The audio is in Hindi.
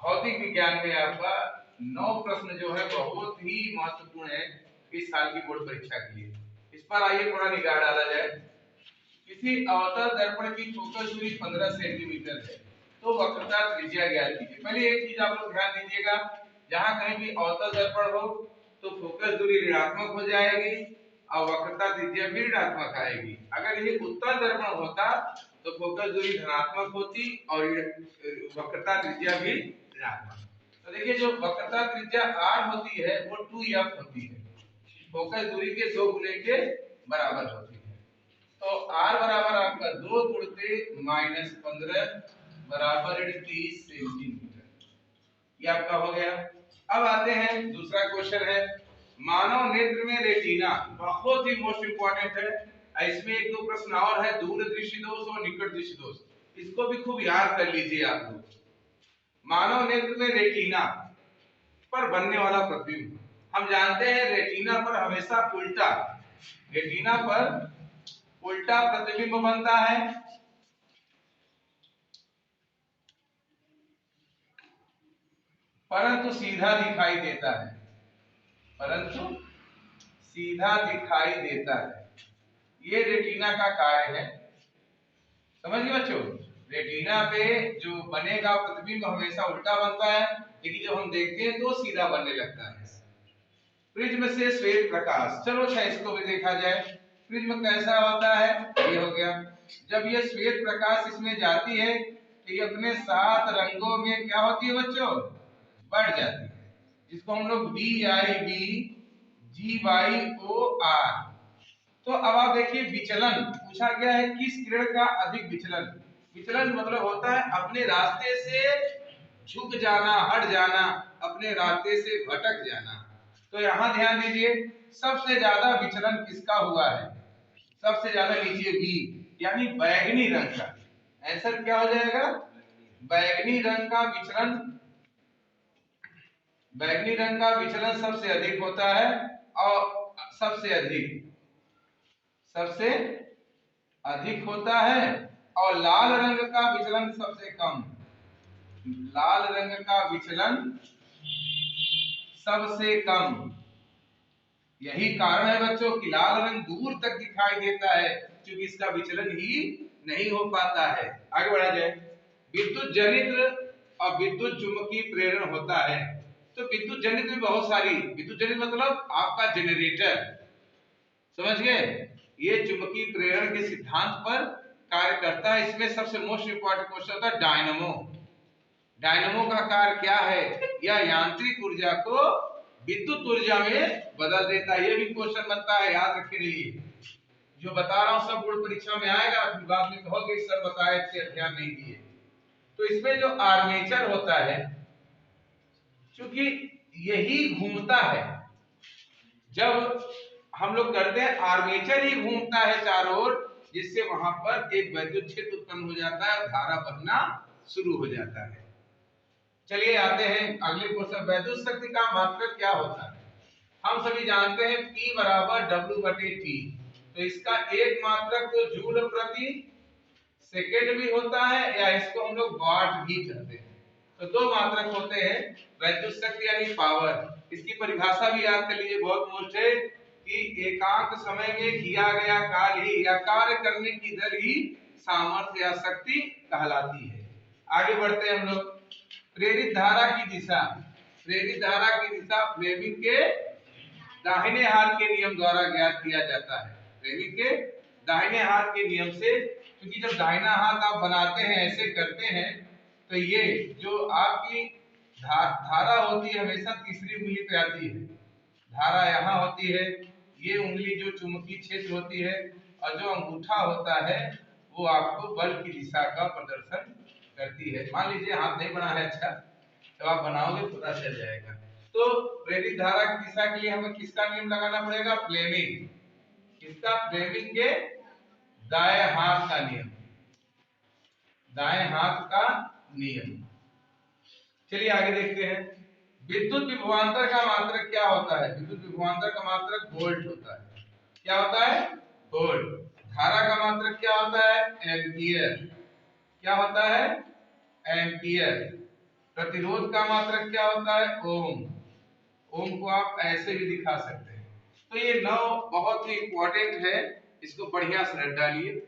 भौतिक विज्ञान में आपका 9 प्रश्न जो है बहुत ही महत्वपूर्ण है इस साल की बोर्ड परीक्षा के लिए। इस पर आइए थोड़ा निगाह डाला जाए। किसी अवतल दर्पण की फोकस दूरी 15 सेंटीमीटर है तो वक्रता त्रिज्या ज्ञात कीजिए। पहले एक चीज आप लोग ध्यान दीजिएगा, जहां कहीं भी अवतल दर्पण हो तो फोकस दूरी ऋणात्मक हो जाएगी और वक्रता त्रिज्या भी ऋणात्मक आएगी। अगर ये उत्तल दर्पण होता तो फोकस दूरी धनात्मक होती और वक्रता त्रिज्या भी ऋणात्मक। तो देखिए जो वक्रता त्रिज्या r होती है वो 2f होती है, फोकस दूरी के 2 गुने के बराबर होती है। तो r बराबर आपका 2 गुणते -15 बराबर 30 सेंटीमीटर। ये आपका हो गया। अब आते हैं दूसरा क्वेश्चन है, मानव नेत्र में रेटिना बहुत ही मोस्ट इंपॉर्टेंट है। इसमें एक दो प्रश्न और है, दूर दृष्टि दोष और निकट दृष्टि दोष, इसको भी खूब याद कर लीजिए आप लोग। मानव नेत्र में रेटिना पर बनने वाला प्रतिबिंब, हम जानते हैं रेटिना पर हमेशा उल्टा, रेटिना पर उल्टा प्रतिबिंब बनता है। परंतु सीधा दिखाई देता है, परंतु सीधा दिखाई देता है। ये रेटिना का कार्य है। समझिए बच्चों, रेटिना पे जो बनेगा प्रतिबिंब हमेशा उल्टा बनता है, लेकिन जब हम देखते हैं तो सीधा बनने लगता है। प्रिज्म से श्वेत प्रकाश, चलो अच्छा इसको भी देखा जाए। प्रिज्म कैसा होता है, ये हो गया। जब ये श्वेत प्रकाश इसमें जाती है तो ये अपने 7 रंगों में क्या होती है बच्चों, बढ़ जाती है, जिसको हम लोग BIBGYOR। तो अब आप देखिए विचलन पूछा गया है, किस किरण का अधिक विचलन। विचलन मतलब होता है अपने रास्ते से झुक जाना, हट जाना, अपने रास्ते से भटक जाना। तो यहां ध्यान दीजिए, सबसे ज्यादा विचलन किसका हुआ है, सबसे ज्यादा लीजिए बी, यानी बैगनी रंग का। आंसर क्या हो जाएगा, बैगनी रंग का विचलन, बैगनी रंग का विचलन सबसे अधिक होता है और सबसे अधिक होता है, और लाल रंग का विचलन सबसे कम, लाल रंग का विचलन सबसे कम। यही कारण है बच्चों कि लाल रंग दूर तक दिखाई देता है, क्योंकि इसका विचलन ही नहीं हो पाता है। आगे बढ़ा जाए। विद्युत जनित और विद्युत चुंबकीय प्रेरण होता है। तो विद्युत जनित में बहुत सारी, विद्युत जनित मतलब आपका जनरेटर, समझ गए। ये चुंबकीय प्रेरण के सिद्धांत पर कार्य करता है। इसमें सबसे मोस्ट इंपॉर्टेंट क्वेश्चन होता है डायनमो। डायनमो का कार्य क्या है, यह यांत्रिक ऊर्जा को विद्युत ऊर्जा में बदल देता है। ये भी क्वेश्चन बनता है, याद रखे रहिए। जो बता रहा हूं सब बोर्ड परीक्षा में आएगा, फिर बाद में कहोगे सर बताए थे ध्यान नहीं दिए। तो इसमें जो आर्मेचर होता है, क्योंकि यही घूमता है, जब हम लोग करते हैं आर्मेचर ही घूमता है चारों ओर, जिससे वहां पर एक वैद्युत क्षेत्र उत्पन्न हो जाता है और धारा बहना शुरू हो जाता है। चलिए आते हैं अगले क्वेश्चन, वैद्युत शक्ति का मात्रक क्या होता है। हम सभी जानते हैं P बराबर W/T। तो इसका एक मात्रक तो जूल प्रति सेकेंड भी होता है, या इसको हम लोग वाट भी कहते हैं। तो दो मात्रक होते हैं वैद्युत शक्ति यानी पावर। इसकी परिभाषा भी याद कर लीजिए, बहुत मोस्ट है कि एकांक समय में किया गया कार्य ही या कार्य करने की दर ही सामर्थ्य या शक्ति कहलाती है। आगे बढ़ते हैं हम लोग। प्रेरित धारा की दिशा, प्रेरित धारा की दिशा फ्लेमिंग के दाहिने हाथ के नियम द्वारा ज्ञात किया जाता है। फ्लेमिंग के दाहिने हाथ के नियम से, क्योंकि जब दाहिना हाथ आप बनाते हैं, ऐसे करते हैं, तो ये जो आपकी धारा होती है हमेशा तीसरी उंगली पे आती है। धारा यहाँ होती है, ये उंगली जो चुंबकीय क्षेत्र होती है, और जो अंगूठा होता है वो आपको बल की दिशा का प्रदर्शन करती है। मान लीजिए हाथ नहीं बना है, अच्छा जब आप बनाओगे पता चल जाएगा। तो प्रेरित धारा की दिशा के लिए हमें किसका नियम लगाना पड़ेगा, फ्लेमिंग। किसका, फ्लेमिंग के दाएं हाथ का नियम, दाएं हाथ का नियम। चलिए आगे देखते हैं। विद्युत विभवांतर का मात्रक क्या होता है। विद्युत विभवांतर का मात्रक वोल्ट होता है। क्या होता है, वोल्ट। धारा का मात्रक क्या होता है, एम्पियर। क्या होता है, एम्पियर। प्रतिरोध का मात्रक क्या होता है? ओम। ओम को आप ऐसे भी दिखा सकते हैं। तो ये 9 बहुत ही इंपॉर्टेंट है, इसको बढ़िया से रट डालिए।